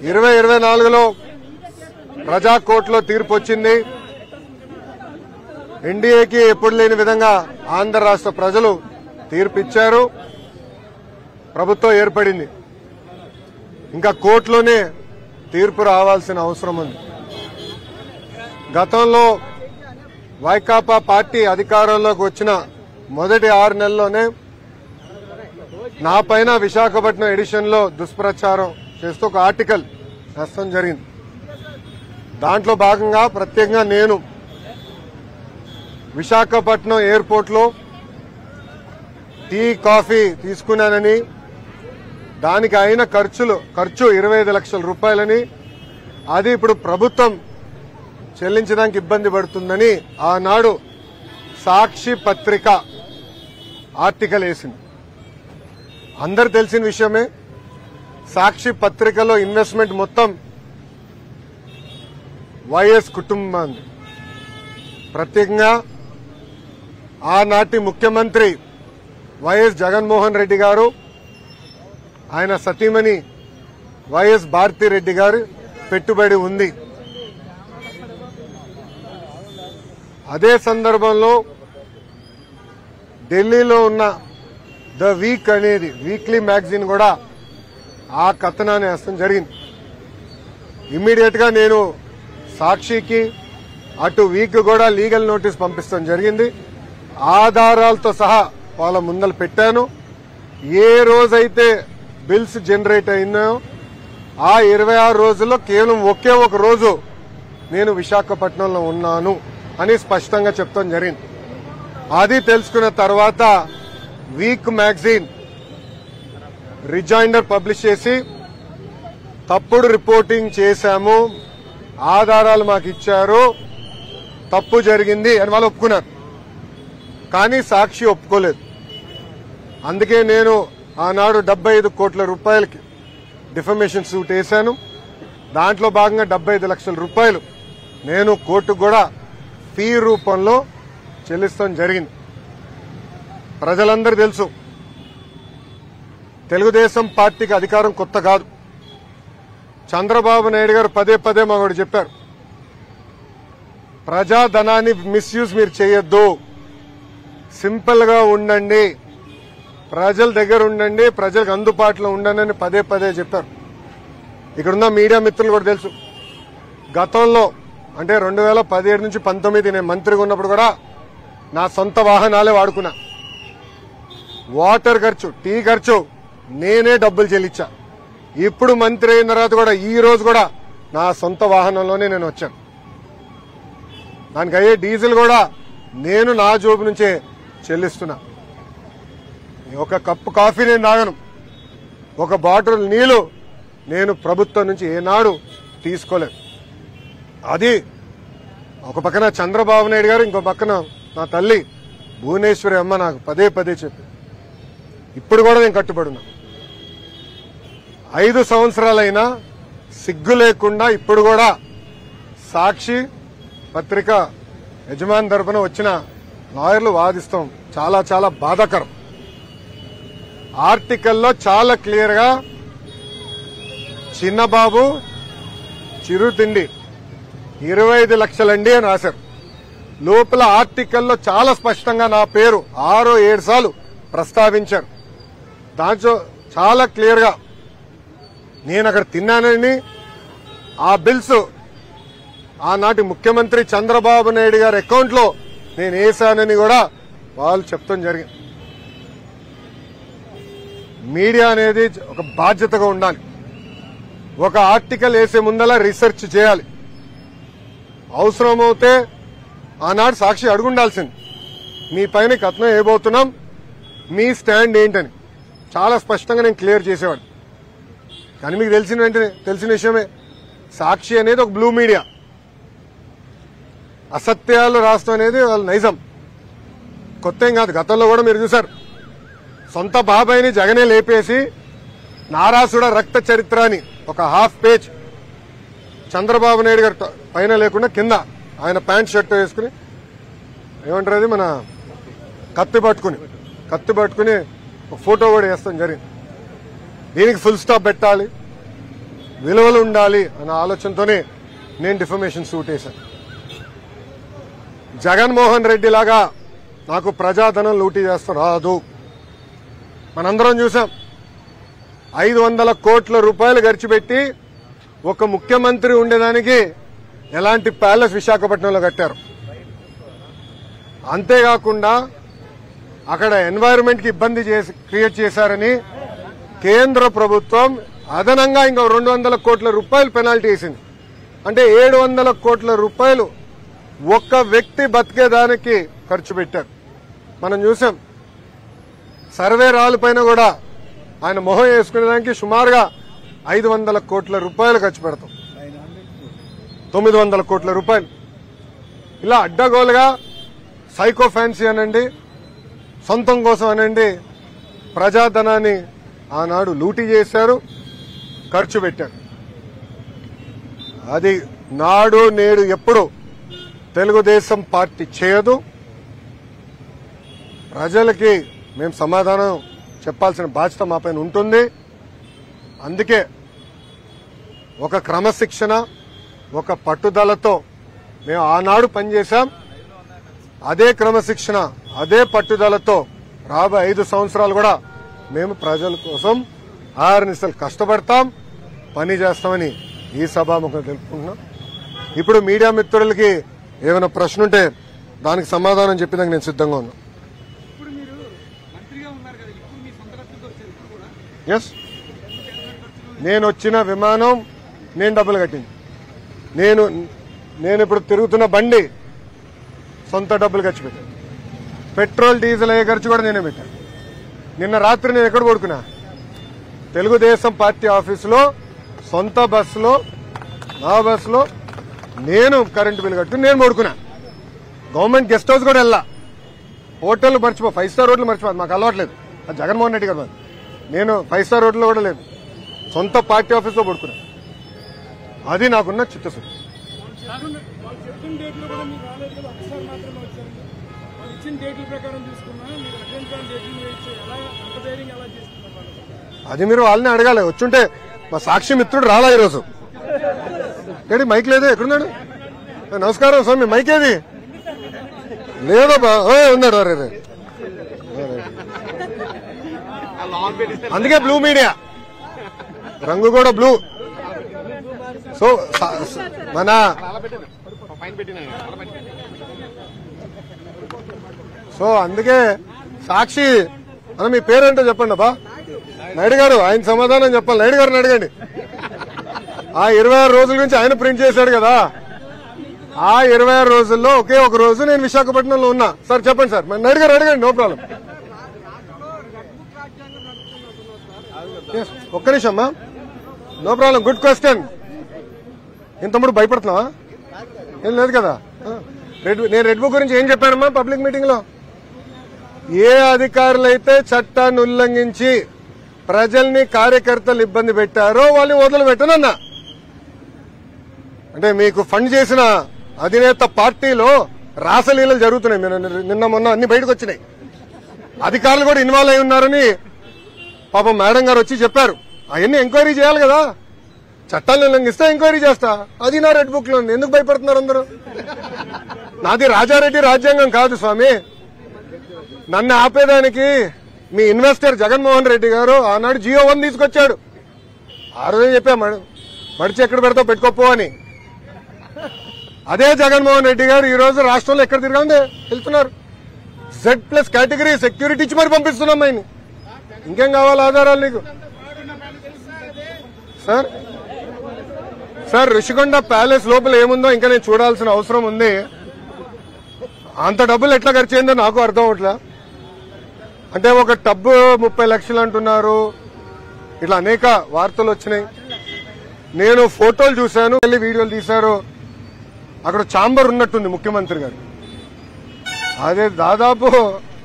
2024లో ప్రజా కోర్టులో తీర్పు వచ్చింది. ఎన్డీఏకి ఎప్పుడు లేని విధంగా ఆంధ్ర రాష్ట్ర ప్రజలు తీర్పు ఇచ్చారు. ప్రభుత్వం ఏర్పడింది. ఇంకా కోర్టులోనే తీర్పు రావాల్సిన అవసరం ఉంది. గతంలో వైకాపా పార్టీ అధికారంలోకి వచ్చిన మొదటి 6 నెలల్లోనే నా పైన విశాఖపట్నం ఎడిషన్ లో దుష్ప్రచారం చేస్తూ ఒక ఆర్టికల్ రాయడం జరిగింది. దాంట్లో భాగంగా ప్రత్యేకంగా నేను విశాఖపట్నం ఎయిర్పోర్ట్ లో టీ కాఫీ తీసుకున్నానని, దానికి అయిన ఖర్చు 25 లక్షల రూపాయలని, అది ఇప్పుడు ప్రభుత్వం చెల్లించడానికి ఇబ్బంది పడుతుందని ఆనాడు సాక్షి పత్రిక ఆర్టికల్ వేసింది. అందరు తెలిసిన విషయమే. సాక్షి పత్రికలో ఇన్వెస్ట్మెంట్ మొత్తం వైఎస్ కుటుంబాన్ని, ప్రత్యేకంగా ఆనాటి ముఖ్యమంత్రి వైఎస్ జగన్మోహన్ రెడ్డి గారు, ఆయన సతీమణి వైఎస్ భారతిరెడ్డి గారు పెట్టుబడి ఉంది. అదే సందర్భంలో ఢిల్లీలో ఉన్న ద వీక్ అనేది వీక్లీ మ్యాగజైన్ కూడా ఆ కథనాన్ని వేయడం జరిగింది. ఇమ్మీడియట్ గా నేను సాక్షికి అటు వీక్ కూడా లీగల్ నోటీస్ పంపిస్తాం జరిగింది. ఆధారాలతో సహా వాళ్ళ ముందర పెట్టాను. ఏ రోజైతే బిల్స్ జనరేట్ అయినాయో ఆ 26 రోజుల్లో కేవలం ఒకే ఒక రోజు నేను విశాఖపట్నంలో ఉన్నాను అని స్పష్టంగా చెప్తాం జరిగింది. అది తెలుసుకున్న తర్వాత వీక్ మ్యాగజైన్ రిజైండర్ పబ్లిష్ చేసి తప్పుడు రిపోర్టింగ్ చేశాము, ఆధారాలు మాకు ఇచ్చారు, తప్పు జరిగింది అని వాళ్ళు ఒప్పుకున్నారు. కానీ సాక్షి ఒప్పుకోలేదు. అందుకే నేను ఆనాడు 75 కోట్ల రూపాయలకి డిఫమేషన్ సూట్ వేశాను. దాంట్లో భాగంగా 75 లక్షల రూపాయలు నేను కోర్టుకు కూడా ఫీ రూపంలో చెల్లిస్తాం జరిగింది. ప్రజలందరూ తెలుసు, తెలుగుదేశం పార్టీకి అధికారం కొత్త కాదు. చంద్రబాబు నాయుడు గారు పదే పదే మాకు చెప్పారు, ప్రజాధనాన్ని మిస్యూజ్ మీరు చేయొద్దు, సింపుల్ గా ఉండండి, ప్రజల దగ్గర ఉండండి, ప్రజలకు అందుబాటులో ఉండండి అని పదే పదే చెప్పారు. ఇక్కడున్న మీడియా మిత్రులు కూడా తెలుసు, గతంలో అంటే 2017 నుంచి 19 నేను మంత్రిగా ఉన్నప్పుడు కూడా నా సొంత వాహనాలే వాడుకున్నా. వాటర్ ఖర్చు, టీ ఖర్చు నేనే డబ్బులు చెల్లించా. ఇప్పుడు మంత్రి అయిన తర్వాత కూడా ఈ రోజు కూడా నా సొంత వాహనంలోనే నేను వచ్చాను. దానికి అయ్యే డీజిల్ కూడా నేను నా జోబు నుంచే చెల్లిస్తున్నా. ఒక కప్పు కాఫీ నేను తాగను, ఒక బాటిల్ నీళ్లు నేను ప్రభుత్వం నుంచి ఏనాడు తీసుకోలేదు. అది ఒక పక్కన చంద్రబాబు నాయుడు గారు, ఇంకో పక్కన నా తల్లి భువనేశ్వరి అమ్మ నాకు పదే పదే చెప్పి ఇప్పుడు కూడా నేను కట్టుబడి ఉన్నా. 5 సంవత్సరాలైనా సిగ్గు లేకుండా ఇప్పుడు కూడా సాక్షి పత్రిక యజమాని తరపున వచ్చిన లాయర్లు వాదిస్తాం. చాలా చాలా బాధాకరం. ఆర్టికల్లో చాలా క్లియర్ గా చిన్నబాబు చిరుతిండి 25 లక్షలండి అని రాశారు. లోపల ఆర్టికల్లో చాలా స్పష్టంగా నా పేరు 6-7 సార్లు ప్రస్తావించారు. దాంట్లో చాలా క్లియర్ గా నేను అక్కడ తిన్నానని, ఆ బిల్స్ ఆనాటి ముఖ్యమంత్రి చంద్రబాబు నాయుడు గారి అకౌంట్ లో నేను వేశానని కూడా వాళ్ళు చెప్తాం జరిగింది. మీడియా అనేది ఒక బాధ్యతగా ఉండాలి. ఒక ఆర్టికల్ వేసే ముందల రీసెర్చ్ చేయాలి. అవసరమైతే ఆనాడు సాక్షి అడుగుండాల్సింది, మీ పైన కథనం వేయబోతున్నాం, మీ స్టాండ్ ఏంటని చాలా స్పష్టంగా నేను క్లియర్ చేసేవాడిని. కానీ మీకు తెలిసిన విషయమే, సాక్షి అనేది ఒక బ్లూ మీడియా. అసత్యాలు రాష్ట్రం అనేది వాళ్ళ నైజం, కొత్త ఏం కాదు. గతంలో కూడా మీరు చూశారు, సొంత బాబాయిని జగనే లేపేసి నారాసుడ రక్త చరిత్ర అని ఒక హాఫ్ పేజ్ చంద్రబాబు నాయుడు గారి పైన లేకుండా కింద ఆయన ప్యాంట్ షర్ట్ వేసుకుని, ఏమంటారు అది, మన కత్తి పట్టుకుని ఒక ఫోటో కూడా వేస్తాం జరిగింది. దీనికి ఫుల్ స్టాప్ పెట్టాలి. విలువలు ఉండాలి అన్న ఆలోచనతోనే నేను డిఫమేషన్ సూట్ వేశాను. జగన్మోహన్ రెడ్డి లాగా నాకు ప్రజాధనం లూటీ చేస్తూ రాదు. మనందరం చూసాం 500 కోట్ల రూపాయలు ఖర్చు పెట్టి ఒక ముఖ్యమంత్రి ఉండేదానికి ఎలాంటి ప్యాలెస్ విశాఖపట్నంలో కట్టారు. అంతేకాకుండా అక్కడ ఎన్వైరన్మెంట్ కి ఇబ్బంది క్రియేట్ చేశారని కేంద్ర ప్రభుత్వం అదనంగా ఇంకా 200 కోట్ల రూపాయలు పెనాల్టీ వేసింది. అంటే 700 కోట్ల రూపాయలు ఒక్క వ్యక్తి బతికేదానికి ఖర్చు పెట్టారు. మనం చూసాం సర్వే రాళ్ళపైన కూడా ఆయన మొహం వేసుకునేదానికి సుమారుగా 500 కోట్ల రూపాయలు ఖర్చు పెడతాం. 900 కోట్ల రూపాయలు ఇలా అడ్డగోలుగా సైకో ఫ్యాన్సీ అనండి, సొంతం కోసం అనండి, ప్రజాధనాన్ని ఆనాడు లూటీ చేశారు, ఖర్చు పెట్టారు. అది నాడు నేడు ఎప్పుడు తెలుగుదేశం పార్టీ చేయదు. ప్రజలకి మేము సమాధానం చెప్పాల్సిన బాధ్యత మా పైన ఉంటుంది. అందుకే ఒక క్రమశిక్షణ, ఒక పట్టుదలతో మేము ఆనాడు పనిచేశాం. అదే క్రమశిక్షణ, అదే పట్టుదలతో రాబోయే 5 సంవత్సరాలు కూడా మేము ప్రజల కోసం ఆర్నిసలు కష్టపడతాం, పని చేస్తామని ఈ సభాముఖం తెలుపుకుంటున్నాం. ఇప్పుడు మీడియా మిత్రులకి ఏమైనా ప్రశ్న ఉంటే దానికి సమాధానం చెప్పేందుకు నేను సిద్ధంగా ఉన్నా. ఎస్, నేను వచ్చిన విమానం నేను డబ్బులు కట్టింది. నేను ఇప్పుడు తిరుగుతున్న బండి సొంత డబ్బులు ఖర్చు పెట్టాను. పెట్రోల్ డీజిల్ అయ్యే ఖర్చు కూడా నేనే పెట్టాను. నిన్న రాత్రి నేను ఎక్కడ పడుకున్నా? తెలుగుదేశం పార్టీ ఆఫీసులో, సొంత బస్సులో, నా బస్సులో నేను కరెంటు బిల్లు కట్టు నేను పడుకున్నా. గవర్నమెంట్ గెస్ట్ హౌస్ కూడా వెళ్ళా. హోటల్ మర్చిపో, 5 స్టార్ హోటల్ మర్చిపోదు, మాకు అలవాట్లేదు. అది జగన్మోహన్ రెడ్డి గారు. నేను 5 స్టార్ హోటల్ కూడా లేదు, సొంత పార్టీ ఆఫీస్లో పడుకున్నా. అది నాకున్న చిత్తశుద్ధి. అది మీరు వాళ్ళని అడగాలి. వచ్చుంటే మా సాక్షి మిత్రుడు రాలా ఈరోజు. ఏడి మైక్ లేదు, ఎక్కడున్నాడు? నమస్కారం స్వామి, మైక్ ఏది? లేదబ్బా, ఉన్నాడు. అరే అందుకే బ్లూ మీడియా, రంగు కూడా బ్లూ. సో మన అందుకే సాక్షి అన్న, మీ పేరేంటో చెప్పండి అబ్బా. నాయుడు గారు, ఆయన సమాధానం చెప్పాలి. నాయుడు గారిని అడగండి. ఆ 26 రోజుల నుంచి ఆయన ప్రింట్ చేశాడు కదా. ఆ 26 రోజుల్లో ఒకే ఒక రోజు నేను విశాఖపట్నంలో ఉన్నా. సార్ చెప్పండి సార్. నాయుడు గారు అడగండి, నో ప్రాబ్లం. ఒక్క నిమిషం అమ్మా, నో ప్రాబ్లం. Good question. ఇంతముడు భయపడుతున్నావా? ఏం లేదు కదా. నేను రెడ్ బుక్ గురించి ఏం చెప్పానమ్మా పబ్లిక్ మీటింగ్ లో? ఏ అధికారులైతే చట్టాన్ని ఉల్లంఘించి ప్రజల్ని, కార్యకర్తలు ఇబ్బంది పెట్టారో వాళ్ళని వదిలిపెట్టనన్నా. అంటే మీకు ఫండ్ చేసిన అధినేత పార్టీలో రాసలీలలు జరుగుతున్నాయి. నిన్న మొన్న అన్ని బయటకు వచ్చినాయి. అధికారులు కూడా ఇన్వాల్వ్ అయి ఉన్నారని పాపం మేడం గారు వచ్చి చెప్పారు. అవన్నీ ఎంక్వైరీ చేయాలి కదా. చట్టాలను ఉల్లంఘిస్తే ఎంక్వైరీ చేస్తా. అది నా రెడ్ బుక్ లో. ఎందుకు భయపడుతున్నారు అందరూ? నాది రాజారెడ్డి రాజ్యాంగం కాదు స్వామి. నన్ను ఆపేదానికి మీ ఇన్వెస్టర్ జగన్మోహన్ రెడ్డి గారు ఆనాడు జియో 1 తీసుకొచ్చాడు. ఆ రోజే చెప్పా, మడిచి ఎక్కడ పెడతావు పెట్టుకోపో అని. అదే జగన్మోహన్ రెడ్డి గారు ఈ రోజు రాష్ట్రంలో ఎక్కడ తిరగండి వెళ్తున్నారు. Z+ కేటగిరీ సెక్యూరిటీ ఇచ్చి మరి పంపిస్తున్నాం ఆయన. ఇంకేం కావాలి ఆధారాలు నీకు? సార్ ఋషికొండ ప్యాలెస్ లోపల ఏముందో ఇంకా నేను చూడాల్సిన అవసరం ఉంది. అంత డబ్బులు ఎట్లా ఖర్చు అయిందో నాకు అర్థం అవట్లా. అంటే ఒక టబ్బు 30 లక్షలు అంటున్నారు. ఇట్లా అనేక వార్తలు వచ్చినాయి. నేను ఫోటోలు చూశాను, వెళ్ళి వీడియోలు తీశారు. అక్కడ ఛాంబర్ ఉన్నట్టుంది ముఖ్యమంత్రి గారు. అదే దాదాపు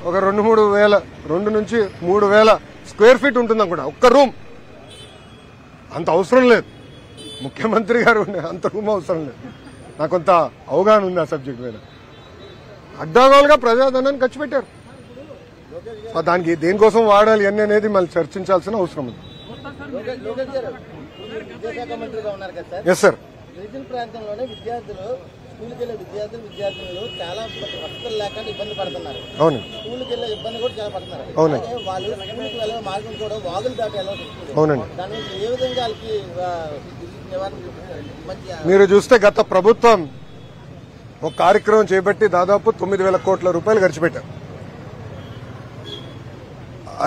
ఒక 2 నుంచి 3 వేల స్క్వేర్ ఫీట్ ఉంటుంది అనుకుంటా ఒక్క రూమ్. అంత అవసరం లేదు ముఖ్యమంత్రి గారు ఉండే అంత రూమ్ అవసరం లేదు. నాకు కొంత అవగాహన ఉంది ఆ సబ్జెక్ట్ మీద. అడ్డాగోలుగా ప్రజాధనాన్ని ఖర్చు పెట్టారు. దానికి దేనికోసం వాడాలి అని అనేది మళ్ళీ చర్చించాల్సిన అవసరం ఉంది. విద్యాశాఖ మంత్రిగా ఉన్నారు కదా సార్. Yes sir. గిరిజన ప్రాంతంలోనే విద్యార్థులు స్కూల్కి వెళ్ళే విద్యార్థులు చాలా వసతులు లేకుండా ఇబ్బంది పడుతున్నారు. అవును. స్కూల్కి వెళ్ళే ఇబ్బంది కూడా చాలా పడుతున్నారు. అవునండి. వాళ్ళు స్కూల్కి వెళ్ళే మార్గం కూడా వాగులు దాటి వెళ్ళాల్సి వస్తుంది. అవునండి. దాని నుంచి ఏ విధంగా వాళ్ళకి నివారణ మంచి మీరు చూస్తే గత ప్రభుత్వం ఒక కార్యక్రమం చేపట్టి దాదాపు 9,000 కోట్ల రూపాయలు ఖర్చు పెట్టారు.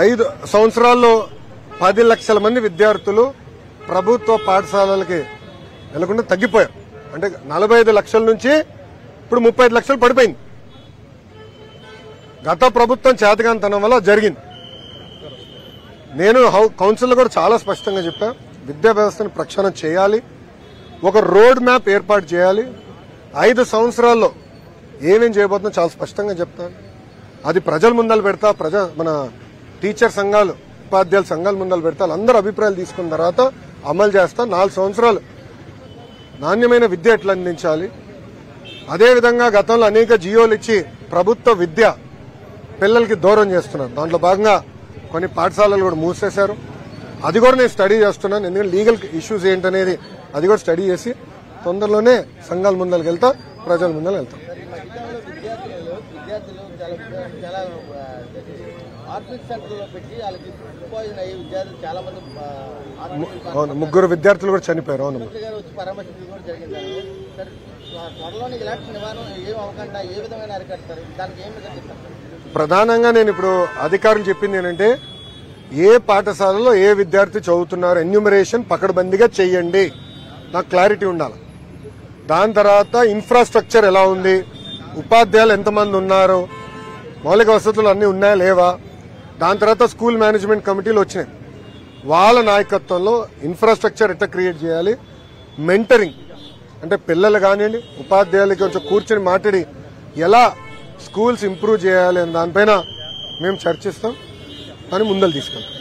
5 సంవత్సరాల్లో 10 లక్షల మంది విద్యార్థులు ప్రభుత్వ పాఠశాలలకి వెళ్లకుండా తగ్గిపోయారు. అంటే 45 లక్షల నుంచి ఇప్పుడు 35 లక్షలు పడిపోయింది. గత ప్రభుత్వం చేతగానితనం వల్ల జరిగింది. నేను కౌన్సిల్లో కూడా చాలా స్పష్టంగా చెప్పా, విద్యా వ్యవస్థను ప్రక్షాళన చేయాలి, ఒక రోడ్ మ్యాప్ ఏర్పాటు చేయాలి. 5 సంవత్సరాల్లో ఏమేం చేయబోతుందో చాలా స్పష్టంగా చెప్తాను. అది ప్రజల ముందలు పెడతా, మన టీచర్ సంఘాలు, ఉపాధ్యాయుల సంఘాల ముందలు పెడతా, అందరూ అభిప్రాయాలు తీసుకున్న తర్వాత అమలు చేస్తా. 4 సంవత్సరాలు నాణ్యమైన విద్య ఎట్లా అందించాలి. అదేవిధంగా గతంలో అనేక జియోలు ఇచ్చి ప్రభుత్వ విద్య పిల్లలకి దూరం చేస్తున్నారు. దాంట్లో భాగంగా కొన్ని పాఠశాలలు కూడా మూసేశారు. అది కూడా నేను స్టడీ చేస్తున్నాను. ఎందుకంటే లీగల్ ఇష్యూస్ ఏంటనేది అది కూడా స్టడీ చేసి తొందరలోనే సంఘాల ముందరికి వెళ్తా, ప్రజల ముందర వెళ్తాం. విద్యార్థులు చాలా ఆర్ఫిక్ సెంటర్లో పెట్టి వాళ్ళకి ఫుడ్ పాయిజన్ అయ్యే విద్యార్థులు చాలా మంది అవును, 3 విద్యార్థులు కూడా చనిపోయారు. అవును, గారు వచ్చి పరామర్శించడం కూడా జరిగిందండి. సార్, త్వరలోనే ఇలాంటి నివారణ ఏం అవ్వకుండా ఏ విధమైన అరికడతారు, దానికి ఏం చెప్తారు? ప్రధానంగా నేను ఇప్పుడు అధికారులు చెప్పింది ఏంటంటే, ఏ పాఠశాలలో ఏ విద్యార్థి చదువుతున్నారు ఎన్యూమరేషన్ పకడ్బందీగా చెయ్యండి. నాకు క్లారిటీ ఉండాలి. దాని తర్వాత ఇన్ఫ్రాస్ట్రక్చర్ ఎలా ఉంది, ఉపాధ్యాయులు ఎంతమంది ఉన్నారు, మౌలిక వసతులు అన్నీ ఉన్నాయా లేవా. దాని తర్వాత స్కూల్ మేనేజ్మెంట్ కమిటీలు వచ్చినాయి. వాళ్ళ నాయకత్వంలో ఇన్ఫ్రాస్ట్రక్చర్ ఎట్లా క్రియేట్ చేయాలి, మెంటరింగ్ అంటే పిల్లలు కానివ్వండి ఉపాధ్యాయులకి కొంచెం కూర్చొని మాట్లాడి ఎలా స్కూల్స్ ఇంప్రూవ్ చేయాలి అనే దానిపైన మేము చర్చిస్తాం అని ముందలు తీసుకెళ్తాం.